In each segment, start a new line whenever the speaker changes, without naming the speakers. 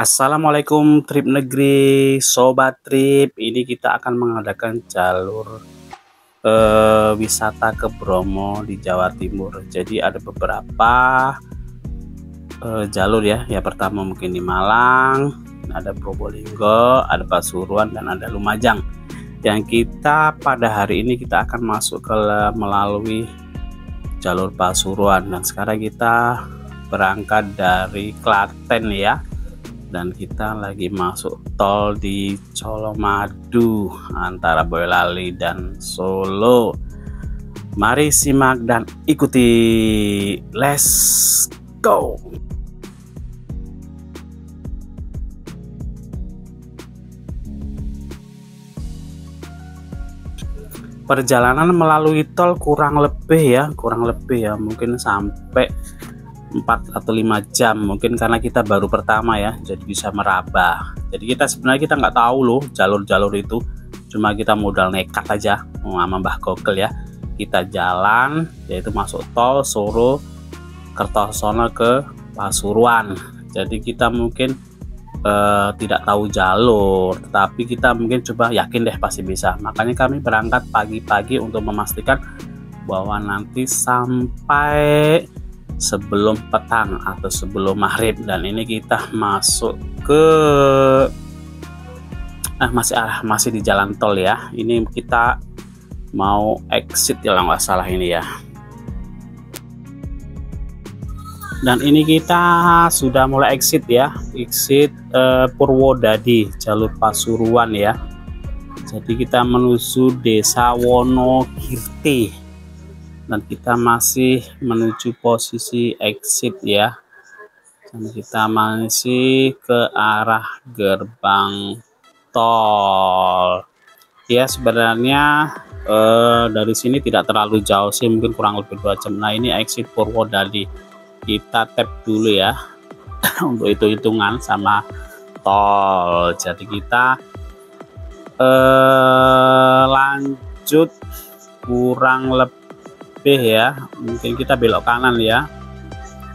Assalamualaikum Trip Negeri, Sobat Trip. Ini kita akan mengadakan jalur wisata ke Bromo di Jawa Timur. Jadi ada beberapa jalur ya. Yang pertama mungkin di Malang, ada Probolinggo, ada Pasuruan, dan ada Lumajang. Yang kita pada hari ini kita akan masuk ke melalui jalur Pasuruan, dan sekarang kita berangkat dari Klaten ya. Dan kita lagi masuk tol di Colomadu antara Boyolali dan Solo. Mari simak dan ikuti. Let's go. Perjalanan melalui tol kurang lebih ya, mungkin sampai 4 atau 5 jam, mungkin karena kita baru pertama ya, jadi bisa meraba. Jadi kita sebenarnya nggak tahu loh jalur-jalur itu, cuma kita modal nekat aja sama Mbah Google ya. Kita jalan, yaitu masuk tol Solo Kertosono ke Pasuruan. Jadi kita mungkin tidak tahu jalur, tetapi kita mungkin coba, yakin deh pasti bisa. Makanya kami berangkat pagi-pagi untuk memastikan bahwa nanti sampai sebelum petang atau sebelum maghrib. Dan ini kita masuk ke masih di jalan tol ya. Ini kita mau exit ya, nggak salah ini ya. Dan ini kita sudah mulai exit ya, exit Purwodadi, jalur Pasuruan ya. Jadi kita menuju desa Wonogirti, dan kita masih menuju posisi exit ya. Dan kita masih ke arah gerbang tol ya. Sebenarnya dari sini tidak terlalu jauh sih, mungkin kurang lebih 2 jam. Nah, ini exit Purwodadi, kita tap dulu ya untuk hitung-hitungan sama tol. Jadi kita lanjut kurang lebih ya, mungkin kita belok kanan ya.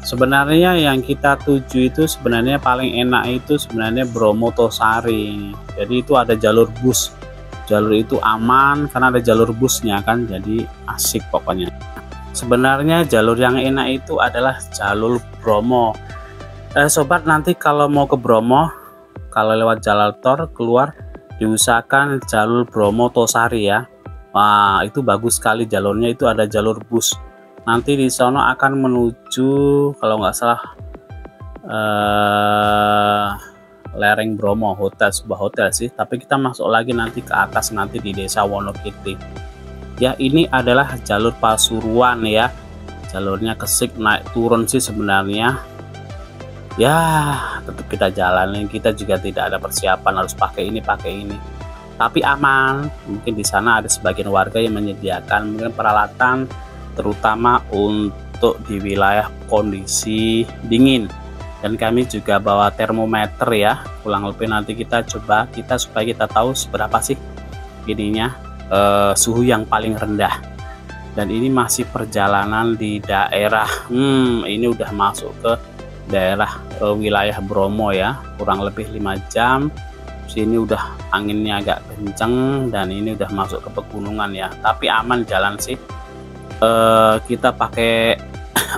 Sebenarnya yang kita tuju itu sebenarnya paling enak itu sebenarnya Bromo Tosari. Jadi itu ada jalur bus, jalur itu aman karena ada jalur busnya kan, jadi asik pokoknya. Sebenarnya jalur yang enak itu adalah jalur Bromo. Sobat, nanti kalau mau ke Bromo, kalau lewat jalan tol keluar, diusahakan jalur Bromo Tosari ya. Wah, itu bagus sekali jalurnya, itu ada jalur bus. Nanti di sana akan menuju, kalau nggak salah lereng Bromo, sebuah hotel sih. Tapi kita masuk lagi nanti ke atas, nanti di desa Wonogirti. Ya, ini adalah jalur Pasuruan ya. Jalurnya kesik naik turun sih sebenarnya. Ya, tetap kita jalanin. Kita juga tidak ada persiapan harus pakai ini. Tapi aman. Mungkin di sana ada sebagian warga yang menyediakan mungkin peralatan, terutama untuk di wilayah kondisi dingin. Dan kami juga bawa termometer ya. Kurang lebih nanti kita coba supaya kita tahu seberapa sih ininya suhu yang paling rendah. Dan ini masih perjalanan di daerah ini udah masuk ke daerah wilayah Bromo ya, kurang lebih 5 jam. Sini udah anginnya agak kenceng, dan ini udah masuk ke pegunungan ya, tapi aman jalan sih. Kita pakai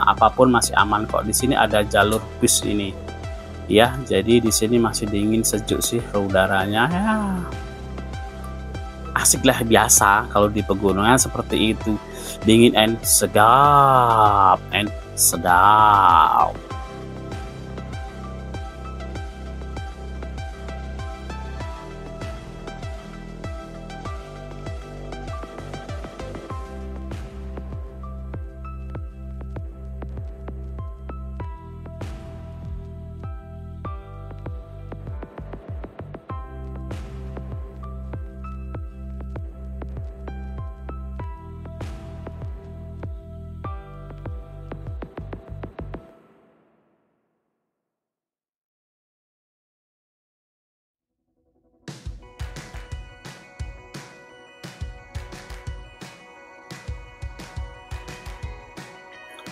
apapun masih aman kok. Di sini ada jalur bus ini ya, jadi di sini masih dingin, sejuk sih udaranya ya. Asik lah, biasa kalau di pegunungan seperti itu, dingin and sedap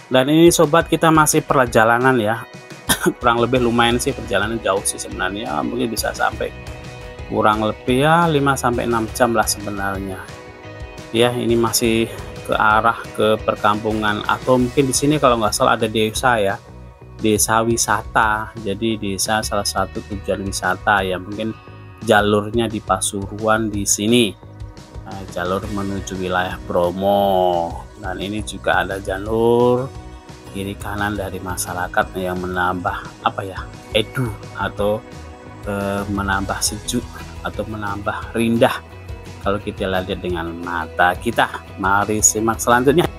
Dan ini sobat, kita masih perjalanan ya. kurang lebih lumayan sih, perjalanan jauh sih sebenarnya, mungkin bisa sampai kurang lebih ya 5-6 jam lah sebenarnya ya. Ini masih ke arah ke perkampungan, atau mungkin di sini kalau nggak salah ada desa ya, desa wisata. Jadi desa salah satu tujuan wisata ya, mungkin jalurnya di Pasuruan di sini. Nah, jalur menuju wilayah Bromo, dan ini juga ada jalur kiri kanan dari masyarakat yang menambah apa ya, edu atau menambah sejuk atau menambah rindah kalau kita lihat dengan mata kita. Mari simak selanjutnya.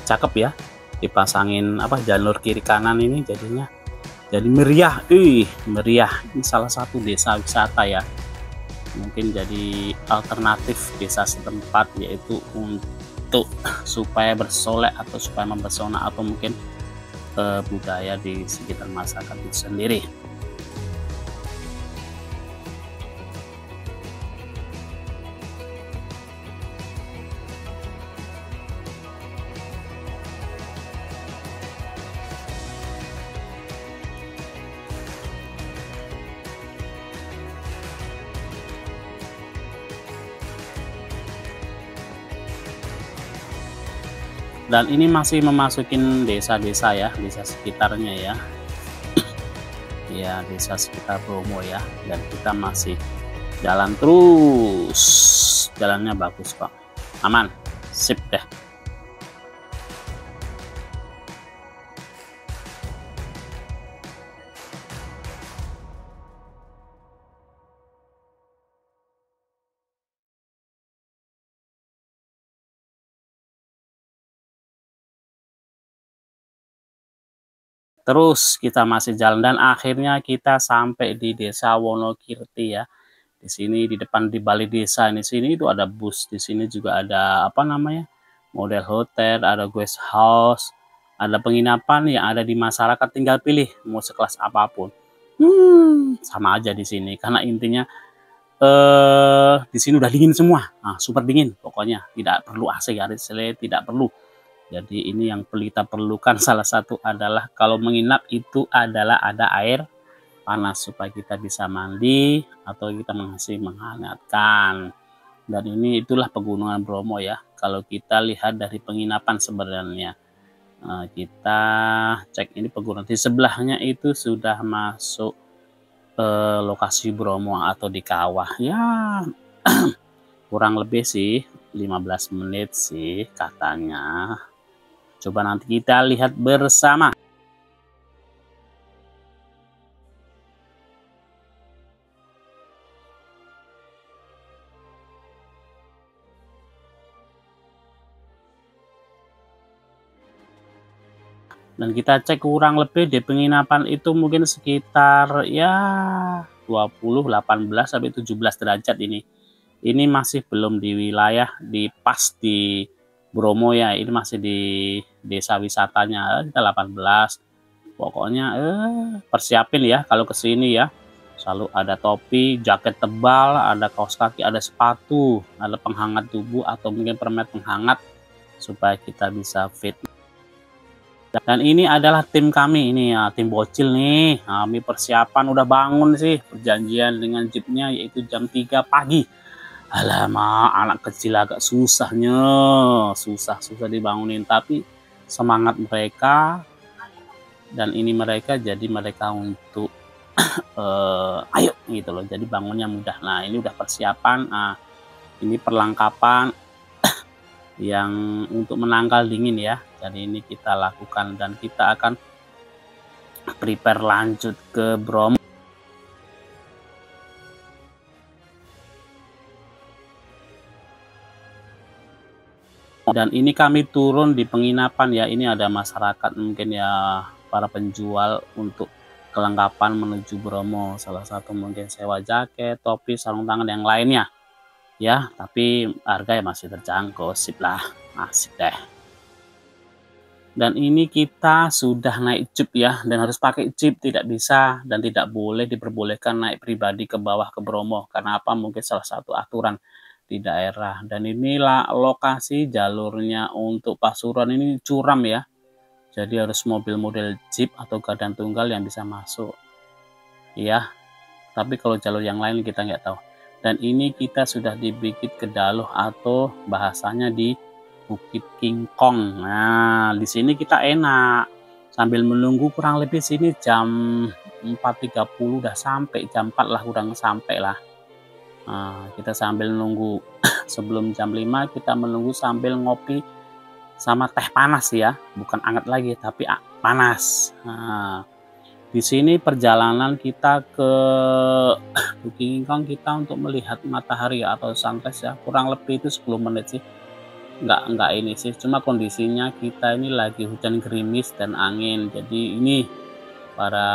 Cakep ya, dipasangin apa, jalur kiri kanan ini jadinya jadi meriah. Meriah. Ini salah satu desa wisata ya, mungkin jadi alternatif desa setempat, yaitu untuk supaya bersolek atau supaya mempesona, atau mungkin budaya di sekitar masyarakat itu sendiri. Dan ini masih memasukin desa-desa ya, desa sekitarnya ya. Ya, desa sekitar Bromo ya. Dan kita masih jalan terus. Jalannya bagus kok. Aman. Sip deh. Terus kita masih jalan dan akhirnya kita sampai di Desa Wonokirti ya. Di sini di depan, di balai desa ini sini itu ada bus. Di sini juga ada apa namanya, model hotel, ada guest house, ada penginapan yang ada di masyarakat. Tinggal pilih mau sekelas apapun. Sama aja di sini karena intinya di sini udah dingin semua. Nah, super dingin pokoknya, tidak perlu AC ya, tidak perlu. Jadi ini yang kita perlukan salah satu adalah kalau menginap itu adalah ada air panas supaya kita bisa mandi atau kita masih menghangatkan. Dan ini itulah pegunungan Bromo ya. Kalau kita lihat dari penginapan sebenarnya, kita cek ini pegunungan di sebelahnya itu sudah masuk lokasi Bromo atau di kawah ya. Kurang lebih sih 15 menit sih katanya. Coba nanti kita lihat bersama. Dan kita cek kurang lebih di penginapan itu mungkin sekitar ya 18 sampai 17 derajat ini. Ini masih belum di wilayah di pas di Bromo ya, ini masih di desa wisatanya kita 18. Pokoknya persiapin ya kalau ke sini ya. Selalu ada topi, jaket tebal, ada kaos kaki, ada sepatu, ada penghangat tubuh atau mungkin permen penghangat supaya kita bisa fit. Dan ini adalah tim kami ini ya, tim bocil nih. Kami persiapan udah bangun sih, perjanjian dengan jeepnya yaitu jam 3 pagi. Alamak, anak kecil agak susahnya, susah dibangunin, tapi semangat mereka dan ini mereka jadi mereka untuk ayo gitu loh, jadi bangunnya mudah. Nah ini udah persiapan, nah ini perlengkapan yang untuk menangkal dingin ya. Jadi ini kita lakukan dan kita akan prepare lanjut ke Bromo. Dan ini kami turun di penginapan ya, ini ada masyarakat mungkin ya, para penjual untuk kelengkapan menuju Bromo, salah satu mungkin sewa jaket, topi, sarung tangan yang lainnya ya, tapi harga ya masih terjangkau, sip lah, asik deh. Dan ini kita sudah naik jeep ya, dan harus pakai jeep, tidak bisa dan tidak boleh diperbolehkan naik pribadi ke bawah ke Bromo. Karena apa? Mungkin salah satu aturan di daerah. Dan inilah lokasi jalurnya untuk Pasuruan ini curam ya. Jadi harus mobil model jeep atau gardan tunggal yang bisa masuk. Ya, tapi kalau jalur yang lain kita nggak tahu. Dan ini kita sudah di Bukit Kedaluh atau bahasanya di Bukit King Kong. Nah, di sini kita enak sambil menunggu, kurang lebih sini jam 4.30 udah sampai, jam 4 lah kurang sampai lah. Nah, kita sambil nunggu sebelum jam 5 kita menunggu sambil ngopi sama teh panas ya, bukan hangat lagi tapi panas. Nah, di sini perjalanan kita ke Bukit King Kong kita untuk melihat matahari atau sunrise ya, kurang lebih itu 10 menit sih. Enggak ini sih, cuma kondisinya kita ini lagi hujan gerimis dan angin, jadi ini para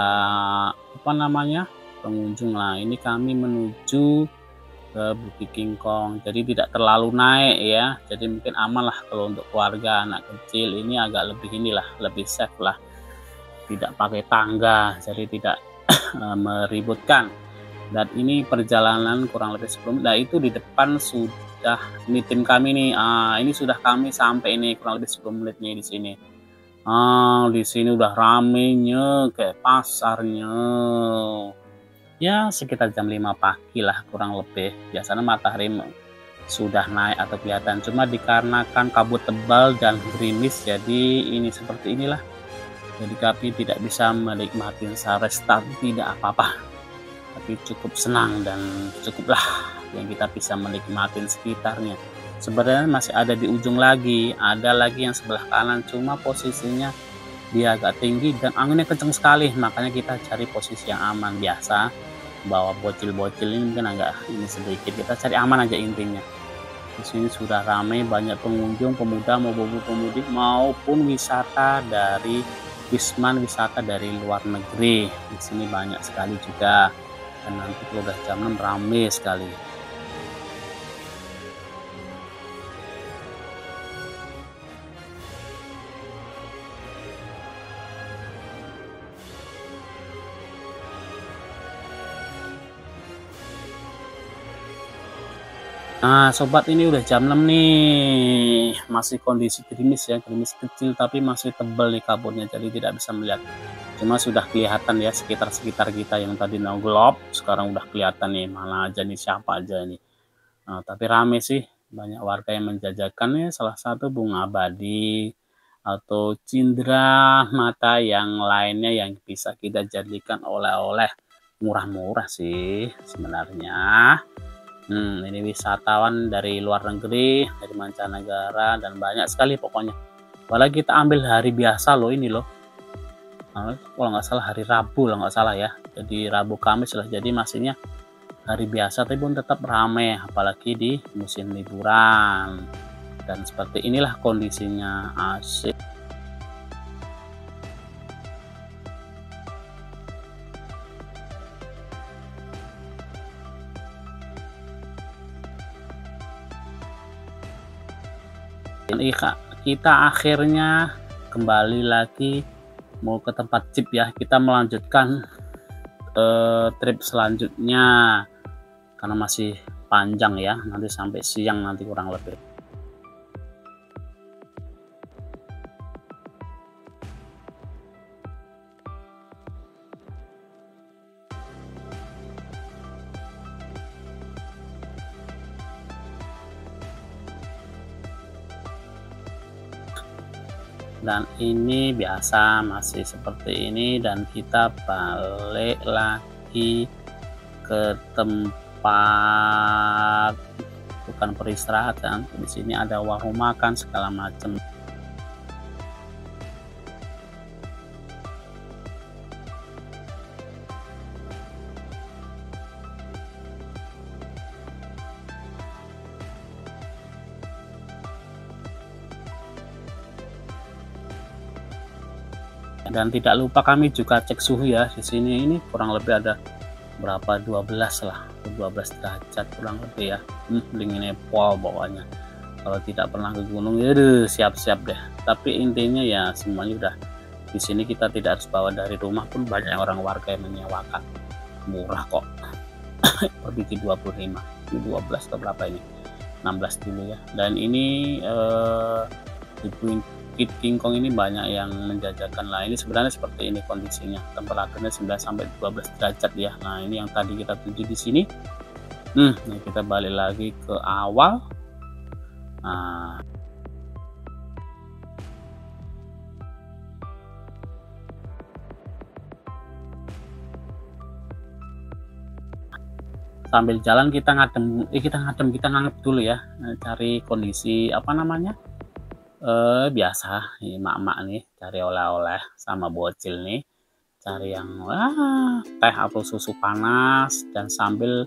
apa namanya pengunjung lah, ini kami menuju ke Bukit King Kong, jadi tidak terlalu naik ya, jadi mungkin aman lah kalau untuk keluarga anak kecil, ini agak lebih inilah, lebih safe lah, tidak pakai tangga, jadi tidak meributkan. Dan ini perjalanan kurang lebih 10 menit. Nah, itu di depan sudah ini tim kami nih. Ini sudah kami sampai ini kurang lebih 10 menit nih di sini. Di sini udah ramenya kayak pasarnya. Ya, sekitar jam 5 pagi lah kurang lebih. Biasanya matahari sudah naik atau kelihatan. Cuma dikarenakan kabut tebal dan gerimis, jadi ini seperti inilah. Jadi kami tidak bisa menikmati sunrise, tapi tidak apa-apa. Tapi cukup senang dan cukuplah yang kita bisa menikmati sekitarnya. Sebenarnya masih ada di ujung lagi, ada lagi yang sebelah kanan, cuma posisinya dia agak tinggi dan anginnya kenceng sekali, makanya kita cari posisi yang aman. Biasa bawa bocil-bocil ini mungkin agak ini sedikit, kita cari aman aja intinya. Di sini sudah ramai, banyak pengunjung, pemuda maupun pemudik maupun wisata dari Wisman, wisata dari luar negeri. Di sini banyak sekali juga. Dan nanti kalau udah jam 6 rame sekali. Nah sobat, ini udah jam 6 nih, masih kondisi gerimis ya, gerimis kecil tapi masih tebal nih kabutnya, jadi tidak bisa melihat. Cuma sudah kelihatan ya sekitar-sekitar kita yang tadi nongglop, sekarang udah kelihatan nih mana aja nih, siapa aja nih. Nah, tapi rame sih, banyak warga yang menjajakannya, salah satu bunga abadi atau cindera mata yang lainnya yang bisa kita jadikan oleh-oleh. Murah-murah sih sebenarnya. Ini wisatawan dari luar negeri, dari mancanegara, dan banyak sekali pokoknya. Apalagi kita ambil hari biasa loh ini loh. Kalau nggak salah hari Rabu lah nggak salah ya. Jadi Rabu Kamis lah. Jadi masihnya hari biasa, tapi pun tetap ramai, apalagi di musim liburan. Dan seperti inilah kondisinya, asik. Kita akhirnya kembali lagi mau ke tempat jeep ya, kita melanjutkan trip selanjutnya karena masih panjang ya, nanti sampai siang nanti kurang lebih. Dan ini biasa masih seperti ini, dan kita balik lagi ke tempat bukan peristirahatan. Di sini ada warung makan segala macam. Dan tidak lupa kami juga cek suhu ya. Di sini ini kurang lebih ada berapa, 12 lah, 12 derajat kurang lebih ya. Dingin pol pokoknya. Kalau tidak pernah ke gunung ya siap-siap deh. Tapi intinya ya semuanya udah di sini, kita tidak harus bawa dari rumah pun banyak orang warga yang menyewakan, murah kok. Per biji 25, ini 12 atau berapa ini, 16 dulu ya. Dan ini di Bukit King Kong ini banyak yang menjajakan lah. Ini sebenarnya seperti ini kondisinya, temperaturnya 9 sampai 12 derajat ya. Nah ini yang tadi kita tuju di sini. Nah kita balik lagi ke awal. Nah sambil jalan kita ngadem dulu ya, cari kondisi apa namanya, biasa nih mak-mak nih cari oleh-oleh sama bocil nih, cari yang teh atau susu panas dan sambil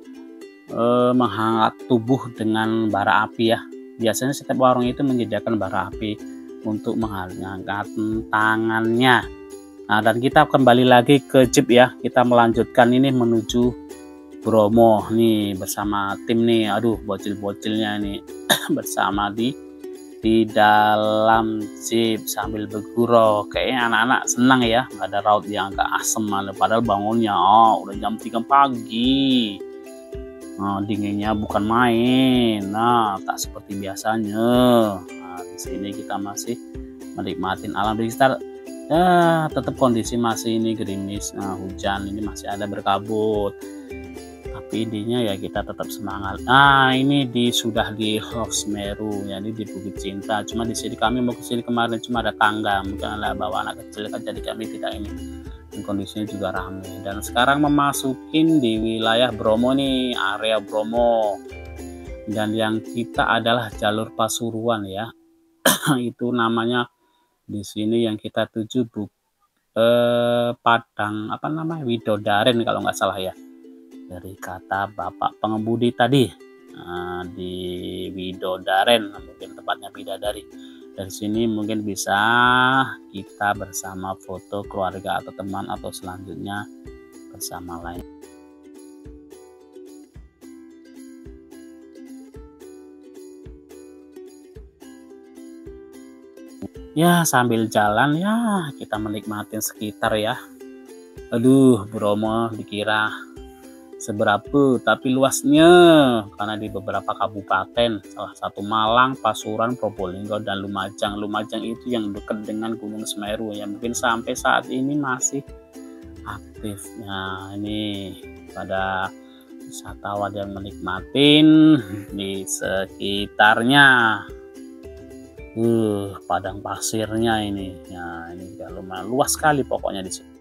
menghangat tubuh dengan bara api ya. Biasanya setiap warung itu menyediakan bara api untuk menghangatkan tangannya. Nah dan kita kembali lagi ke jeep ya, kita melanjutkan ini menuju Bromo nih bersama tim nih. Aduh bocil-bocilnya nih bersama di dalam jeep sambil bergurau. Kayaknya anak-anak senang ya, nggak ada raut yang agak asem, padahal bangunnya udah jam 3 pagi. Dinginnya bukan main. Nah tak seperti biasanya. Nah di sini kita masih menikmatin alam di sekitar. Tetap kondisi masih ini gerimis, hujan ini masih ada berkabut. Tapi intinya ya kita tetap semangat. Ini sudah di Lok Semeru ya, ini di Bukit Cinta. Cuma di sini kami mau ke sini kemarin cuma ada tangga, mungkin ada bawa anak kecil kan, jadi kami tidak ini. Dan kondisinya juga ramai. Dan sekarang memasukin di wilayah Bromo nih, area Bromo. Dan yang kita adalah jalur Pasuruan ya. Itu namanya di sini yang kita tuju Padang apa namanya, Widodaren kalau nggak salah ya, dari kata bapak pengemudi tadi. Di Widodaren mungkin tempatnya bidadari. Dari sini mungkin bisa kita bersama foto keluarga atau teman, atau selanjutnya bersama lain. Ya sambil jalan ya kita menikmatin sekitar ya. Aduh Bromo dikira seberapa, tapi luasnya karena di beberapa kabupaten, salah satu Malang, Pasuruan, Probolinggo, dan Lumajang. Lumajang itu yang dekat dengan Gunung Semeru ya, mungkin sampai saat ini masih aktif. Nah ini pada wisatawan yang menikmatin di sekitarnya. Padang pasirnya ini ya, ini udah lumayan luas sekali pokoknya di sini.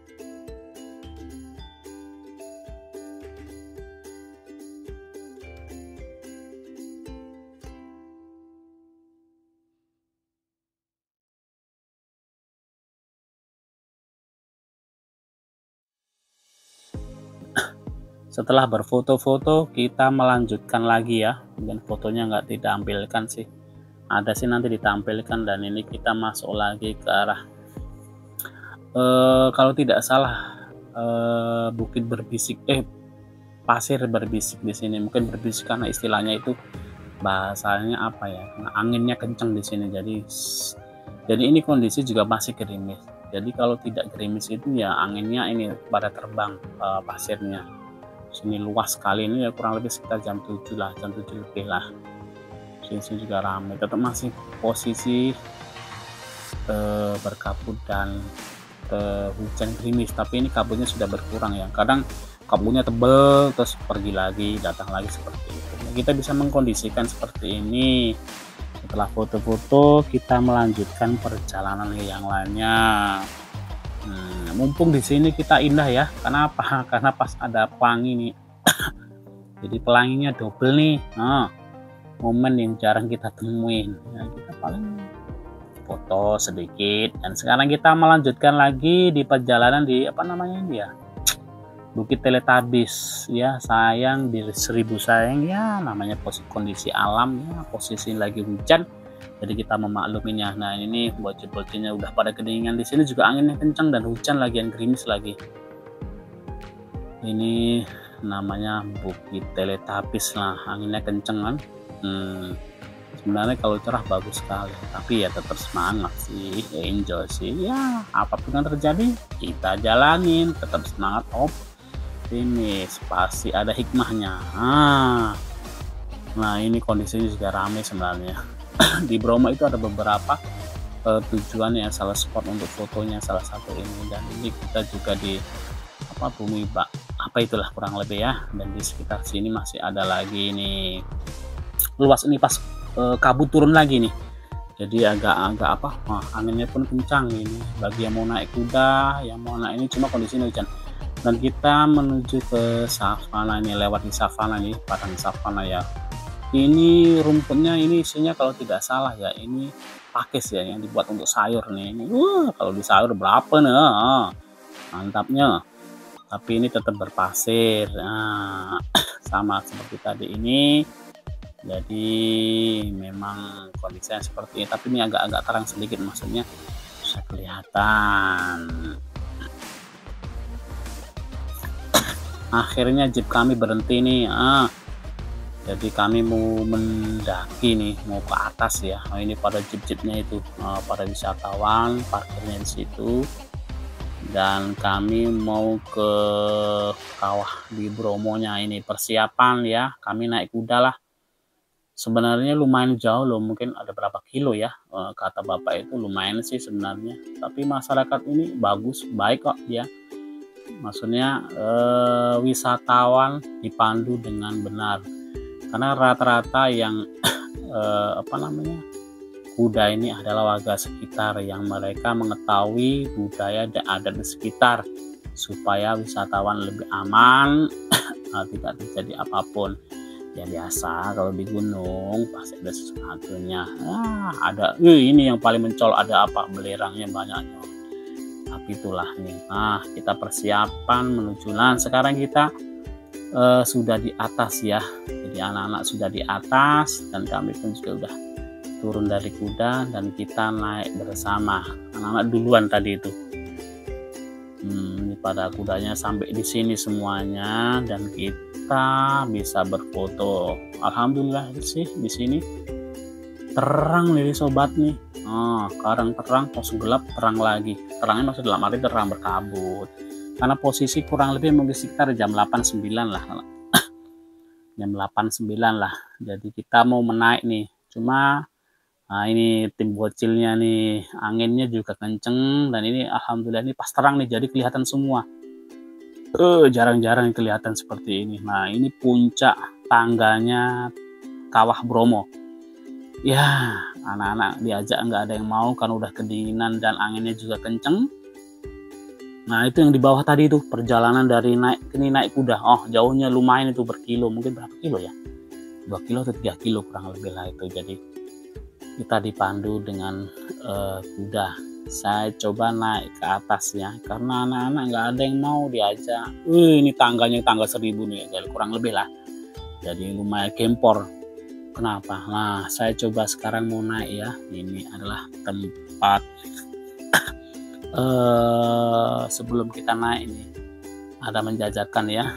Setelah berfoto-foto kita melanjutkan lagi ya, dan fotonya nggak ditampilkan sih, ada sih nanti ditampilkan. Dan ini kita masuk lagi ke arah kalau tidak salah bukit berbisik, pasir berbisik di sini. Mungkin berbisik karena istilahnya itu bahasanya apa ya, karena anginnya kencang di sini. Jadi ini kondisi juga masih gerimis. Jadi kalau tidak gerimis itu ya anginnya ini pada terbang pasirnya. Sini luas sekali, ini ya kurang lebih sekitar jam 7 lah, jam 7 lebih lah. Sini juga ramai, tetap masih posisi berkabut dan hujan gerimis, tapi ini kabutnya sudah berkurang ya. Kadang kabutnya tebel terus pergi lagi, datang lagi seperti itu. Nah, kita bisa mengkondisikan seperti ini. Setelah foto-foto kita melanjutkan perjalanan yang lainnya. Mumpung di sini kita indah ya, karena apa? Karena pas ada pelangi nih. Jadi pelanginya double nih. Momen yang jarang kita temuin. Ya, kita paling foto sedikit. Dan sekarang kita melanjutkan lagi di perjalanan di apa namanya ini ya, Bukit Teletabis ya. Sayang di 1000 sayang ya, namanya posisi kondisi alam ya, posisi lagi hujan. jadi kita memakluminya. Nah ini bocil-bocilnya udah pada kedinginan. Di sini juga anginnya kencang dan hujan lagi, yang gerimis lagi. Ini namanya bukit Teletubbies. Nah anginnya kenceng kan. Sebenarnya kalau cerah bagus sekali, tapi ya tetap semangat sih, enjoy sih ya, apapun yang terjadi kita jalanin, tetap semangat, optimis, pasti ada hikmahnya. Nah ini kondisinya juga ramai sebenarnya. Di Bromo itu ada beberapa tujuan ya, salah spot untuk fotonya salah satu ini, dan ini kita juga di bumi itulah kurang lebih ya. Dan di sekitar sini masih ada lagi nih, luas ini pas kabut turun lagi nih, jadi agak anginnya pun kencang ini bagi yang mau naik kuda, yang mau naik ini, cuma kondisinya hujan. Dan kita menuju ke savana ini, lewat di savana nih, padang savana ya. Ini rumputnya ini isinya kalau tidak salah ya, ini pakis ya, yang dibuat untuk sayur nih. Ini kalau di sayur berapa nih, mantapnya. Tapi ini tetap berpasir, sama seperti tadi ini. Jadi memang kondisinya seperti ini, tapi ini agak-agak terang sedikit, maksudnya bisa kelihatan. Akhirnya jeep kami berhenti nih. Jadi kami mau mendaki nih, mau ke atas ya. Ini pada jeep-jeepnya itu, pada wisatawan parkirnya di situ. Dan kami mau ke kawah di Bromonya ini, persiapan ya. Kami naik kuda lah. Sebenarnya lumayan jauh loh, mungkin ada berapa kilo ya, kata bapak itu lumayan sih sebenarnya, tapi masyarakat ini baik kok dia, maksudnya wisatawan dipandu dengan benar, karena rata-rata yang kuda ini adalah warga sekitar yang mereka mengetahui budaya dan adat di sekitar, supaya wisatawan lebih aman, tidak terjadi apapun. Ya biasa kalau di gunung pasti ada sesuatunya. Ada ini yang paling mencolok, ada belerangnya banyaknya. Tapi itulah nih. Nah kita persiapan menuju sekarang kita sudah di atas ya. Jadi anak-anak sudah di atas dan kami pun juga udah turun dari kuda dan kita naik bersama. Anak-anak duluan tadi itu. Ini pada kudanya sampai di sini semuanya dan kita bisa berfoto. Alhamdulillah sih di sini terang nih sobat nih. Sekarang terang, pas gelap terang lagi. Terangnya maksud dalam arti terang berkabut. Karena posisi kurang lebih mungkin sekitar jam 8-9 lah. Jam 8-9 lah. Jadi kita mau menaik nih. Cuma ini tim bocilnya nih, anginnya juga kenceng dan ini alhamdulillah ini pas terang nih, jadi kelihatan semua. Jarang-jarang kelihatan seperti ini. Nah ini puncak tangganya Kawah Bromo ya. Anak-anak diajak nggak ada yang mau karena udah kedinginan dan anginnya juga kenceng. Nah itu yang di bawah tadi itu perjalanan dari naik kuda. Jauhnya lumayan itu, berkilo, mungkin berapa kilo ya, 2 kilo atau 3 kilo kurang lebih lah itu. Jadi kita dipandu dengan kuda. Saya coba naik ke atas ya, karena anak-anak nggak ada yang mau diajak. Ini tangganya tangga 1000 nih, kurang lebih lah. Jadi lumayan gempor. Kenapa? Nah saya coba sekarang mau naik ya. Ini adalah tempat sebelum kita naik ini ada menjajakan ya,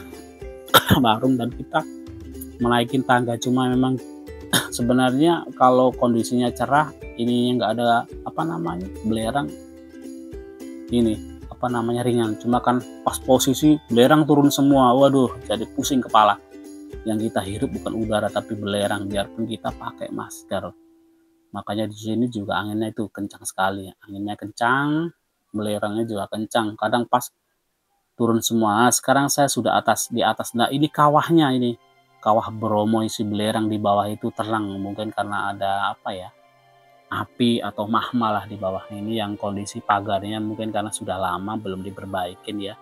warung, dan kita menaikin tangga. Cuma memang sebenarnya kalau kondisinya cerah, ini nggak ada belerang, ini ringan. Cuma kan pas posisi belerang turun semua, waduh, jadi pusing kepala. Yang kita hirup bukan udara tapi belerang, biarpun kita pakai masker. Makanya di sini juga anginnya itu kencang sekali, anginnya kencang, belerangnya juga kencang. Kadang pas turun semua. Sekarang saya sudah di atas. Nah ini kawahnya, ini Kawah Bromo, isi belerang di bawah itu terang, mungkin karena ada api atau mahmah lah di bawah ini, yang kondisi pagarnya mungkin karena sudah lama belum diperbaikin ya.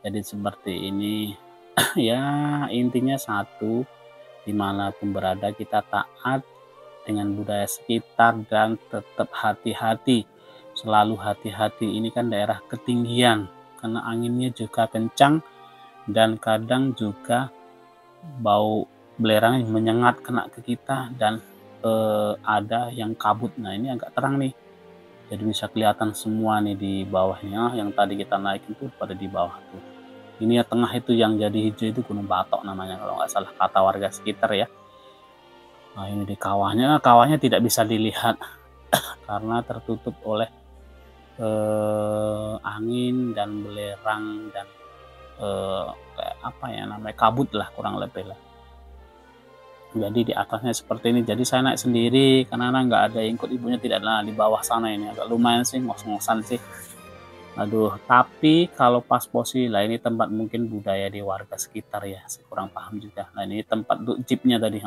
Jadi seperti ini ya. Intinya satu, dimanapun berada kita taat dengan budaya sekitar dan tetap hati-hati, selalu hati-hati. Ini kan daerah ketinggian, karena anginnya juga kencang dan kadang juga bau belerang menyengat kena ke kita, dan ada yang kabut. Nah ini agak terang nih, jadi bisa kelihatan semua nih di bawahnya. Yang tadi kita naikin tuh pada di bawah tuh. Ini ya tengah itu yang jadi hijau itu Gunung Batok namanya kalau nggak salah kata warga sekitar ya. Nah ini di kawahnya tidak bisa dilihat karena tertutup oleh angin dan belerang dan kayak apa ya namanya, kabut lah kurang lebih lah. Jadi di atasnya seperti ini, jadi saya naik sendiri karena nggak ada yang ikut, ibunya tidak. Nah di bawah sana ini agak lumayan sih ngos-ngosan sih, aduh. Tapi kalau pas posisi lah, ini tempat mungkin budaya di warga sekitar ya, saya kurang paham juga. Nah ini tempat jeepnya tadi,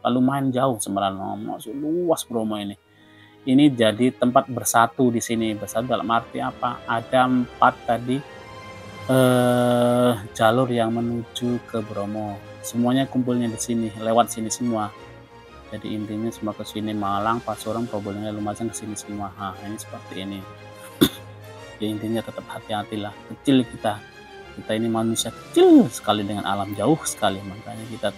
lumayan jauh sebenarnya, masih luas Bromo ini jadi tempat bersatu di sini. Bersatu dalam arti apa, ada 4 tadi jalur yang menuju ke Bromo, semuanya kumpulnya di sini, lewat sini semua. Jadi intinya semua ke sini, Malang, Pasuruan, Probolinggo, Lumajang ke sini semua. Nah ini seperti ini. Ya intinya tetap hati-hatilah, kecil kita ini manusia kecil sekali dengan alam, jauh sekali, makanya kita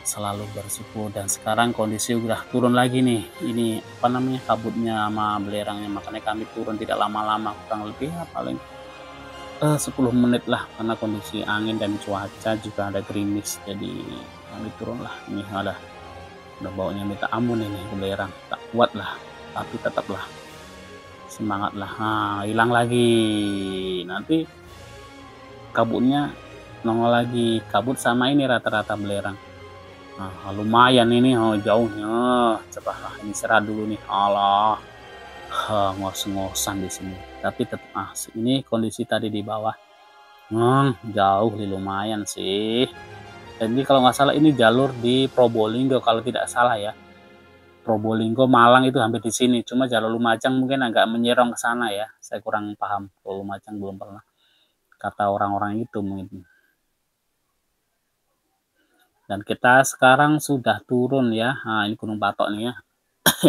selalu bersyukur. Dan sekarang kondisi udah turun lagi nih, ini apa namanya, kabutnya sama belerangnya, makanya kami turun tidak lama-lama, kurang lebih ya paling 10 menit lah, karena kondisi angin dan cuaca juga ada gerimis, jadi kami turun lah. Ini udah baunya minta ampun ini, belerang tak kuat lah, tapi tetaplah semangat lah. Nah hilang lagi, nanti kabutnya nongol lagi, kabut sama ini rata-rata belerang. Nah lumayan ini jauhnya, cepatlah ini istirahat dulu nih. Allah, ngos-ngosan di sini, tapi tetap ini kondisi tadi di bawah jauh lumayan sih. Jadi kalau nggak salah ini jalur di Probolinggo kalau tidak salah ya, Probolinggo Malang itu hampir di sini, cuma jalur Lumajang mungkin agak menyerong ke sana ya, saya kurang paham. Kalau Lumajang belum pernah, kata orang-orang itu mungkin. Dan kita sekarang sudah turun ya. Nah ini Gunung Batok nih ya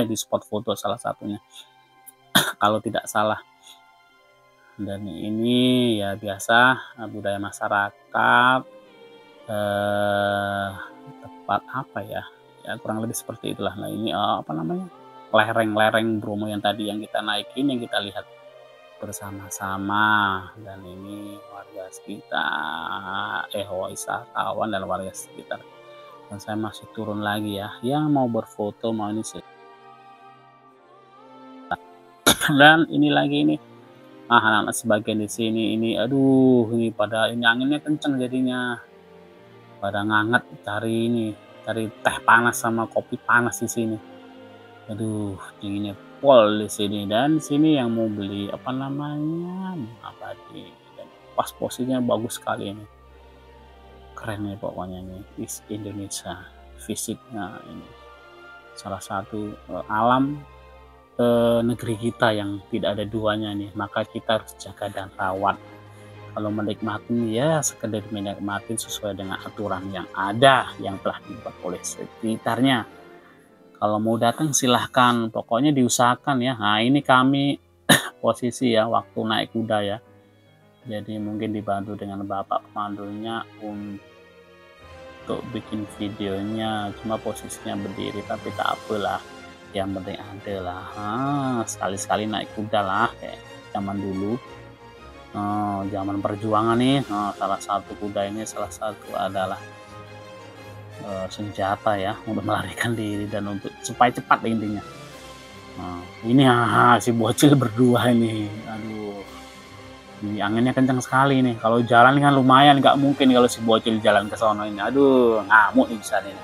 di spot foto salah satunya kalau tidak salah. Dan ini ya biasa budaya masyarakat, tempat apa ya, kurang lebih seperti itulah. Nah ini apa namanya, lereng-lereng Bromo yang tadi yang kita naikin, yang kita lihat bersama-sama. Dan ini warga sekitar, wisatawan dan warga sekitar. Dan saya masih turun lagi ya, yang mau berfoto mau ini sih. Dan ini lagi ini anak-anak sebagian di sini ini, aduh ini pada ini anginnya kenceng jadinya, pada nganget cari teh panas sama kopi panas di sini. Aduh dinginnya pol di sini. Dan sini yang mau beli apa namanya, abadi, dan pas posisinya bagus sekali ini, keren nih pokoknya nih. Is Indonesia fisiknya ini salah satu alam negeri kita yang tidak ada duanya nih, maka kita harus jaga dan rawat. Kalau menikmati ya sekedar menikmati sesuai dengan aturan yang ada, yang telah dibuat oleh sekitarnya. Kalau mau datang silahkan, pokoknya diusahakan ya. Nah ini kami posisi ya waktu naik kuda ya, jadi mungkin dibantu dengan bapak pemandunya untuk bikin videonya, cuma posisinya berdiri, tapi tak apalah, yang penting ada lah. Sekali-sekali naik kuda lah kayak zaman dulu, zaman perjuangan nih. Salah satu kuda ini adalah senjata ya untuk melarikan diri dan untuk supaya cepat intinya. Ini si bocil berdua ini, aduh ini anginnya kencang sekali nih. Kalau jalan kan lumayan, nggak mungkin kalau si bocil jalan ke sono ini, aduh ngamuk nih bisa nih.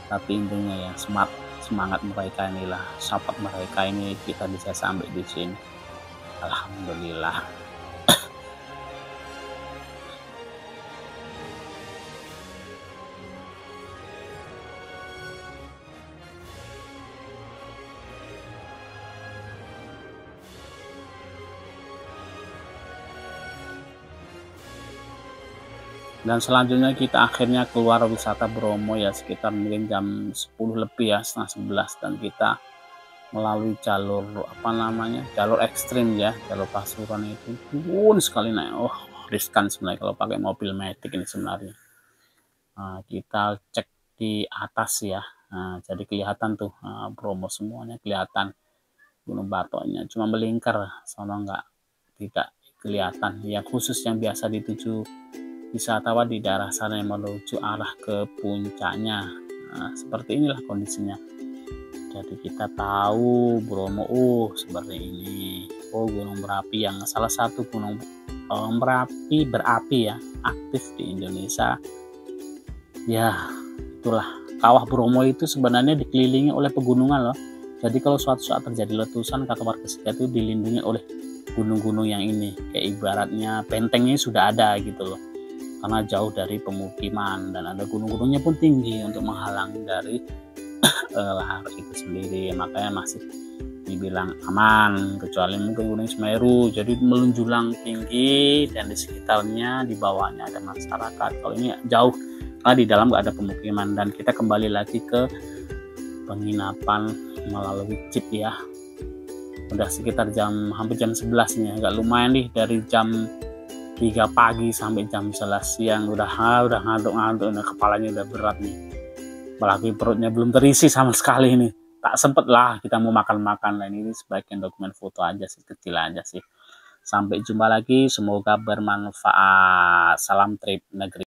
Tapi intinya ya semangat mereka inilah, support mereka ini kita bisa sampai di sini, alhamdulillah. Dan selanjutnya kita akhirnya keluar wisata Bromo ya, sekitar mungkin jam 10 lebih ya, setengah 11, dan kita melalui jalur apa namanya, jalur ekstrim ya, jalur Pasuruan itu turun sekali naik. Riskan sebenarnya kalau pakai mobil matic ini sebenarnya. Kita cek di atas ya, Nah, jadi kelihatan tuh Bromo semuanya kelihatan Gunung Batoknya, cuma melingkar sono tidak kelihatan. Yang khusus yang biasa dituju wisatawan di daerah sana yang menuju arah ke puncaknya. Nah, seperti inilah kondisinya. Jadi kita tahu Bromo seperti ini. Gunung berapi yang salah satu gunung berapi ya, aktif di Indonesia. Ya, itulah. Kawah Bromo itu sebenarnya dikelilingi oleh pegunungan loh. Jadi kalau suatu saat terjadi letusan, kata warga sekitar itu dilindungi oleh gunung-gunung yang ini. Kayak ibaratnya bentengnya sudah ada gitu loh. Karena jauh dari pemukiman dan ada gunung-gunungnya pun tinggi untuk menghalangi dari lahar itu sendiri. Makanya masih dibilang aman, kecuali mungkin Gunung Semeru jadi menjulang tinggi dan di sekitarnya di bawahnya ada masyarakat. Kalau ini jauh karena di dalam nggak ada pemukiman. Dan kita kembali lagi ke penginapan melalui jeep ya. Udah sekitar hampir jam 11 nih, agak lumayan nih dari jam 3 pagi sampai jam 11 siang udah ngantuk-ngantuk, kepalanya udah berat nih, apalagi perutnya belum terisi sama sekali nih. Tak sempet lah kita mau makan-makan lain, ini sebagian dokumen foto aja sih, kecil aja sih. Sampai jumpa lagi, semoga bermanfaat. Salam trip negeri.